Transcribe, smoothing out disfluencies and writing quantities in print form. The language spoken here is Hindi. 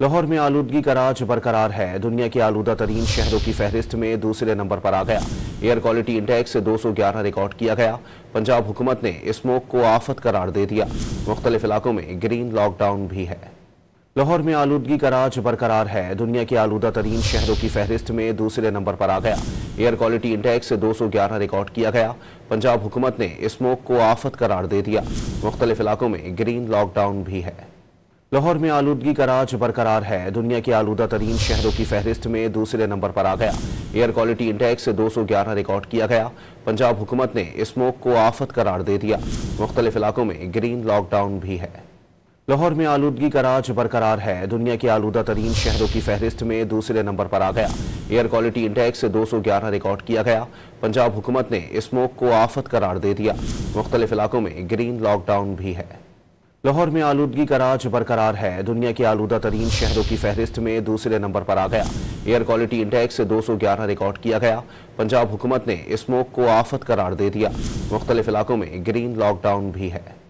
लाहौर में आलूदगी का राज बरकरार है। दुनिया के आलूदा तरीन शहरों की फहरिस्त में दूसरे नंबर पर आ गया। एयर क्वालिटी इंडेक्स 211 रिकॉर्ड किया गया। पंजाब हुकूमत ने स्मोक को आफत करार दे दिया। मुख्तलिफ इलाकों में ग्रीन लॉकडाउन भी है। लाहौर में आलूदगी का राज बरकरार है। दुनिया के आलूदा तरीन शहरों की फहरिस्त में दूसरे नंबर पर आ गया। एयर क्वालिटी इंडेक्स 211 रिकॉर्ड किया गया। पंजाब हुकूमत ने स्मोक को आफत करार दे दिया। मुख्तलिफ इलाकों में ग्रीन लॉकडाउन भी है। लाहौर में आलूदगी का राज बरकरार है। दुनिया के आलूदा तरीन शहरों की फहरिस्त में दूसरे नंबर पर आ गया। एयर क्वालिटी इंडेक्स 211 रिकॉर्ड किया गया। पंजाब हुकूमत ने स्मोक को आफत करार दे दिया। मुख्तलिफ इलाकों में ग्रीन लॉकडाउन भी है। लाहौर में आलूदगी का राज बरकरार है। दुनिया के आलूदा तरीन शहरों की फहरिस्त में दूसरे नंबर पर आ गया। एयर क्वालिटी इंडेक्स 211 रिकॉर्ड किया गया। पंजाब हुकूमत ने स्मोक को आफत करार दे दिया। मुख्तलिफ इलाकों में ग्रीन लॉकडाउन भी है। लाहौर में आलूदगी का राज बरकरार है। दुनिया के आलूदा तरीन शहरों की फहरिस्त में दूसरे नंबर पर आ गया। एयर क्वालिटी इंडेक्स 211 रिकॉर्ड किया गया। पंजाब हुकूमत ने स्मोक को आफत करार दे दिया। मुख्तलिफ इलाकों में ग्रीन लॉकडाउन भी है।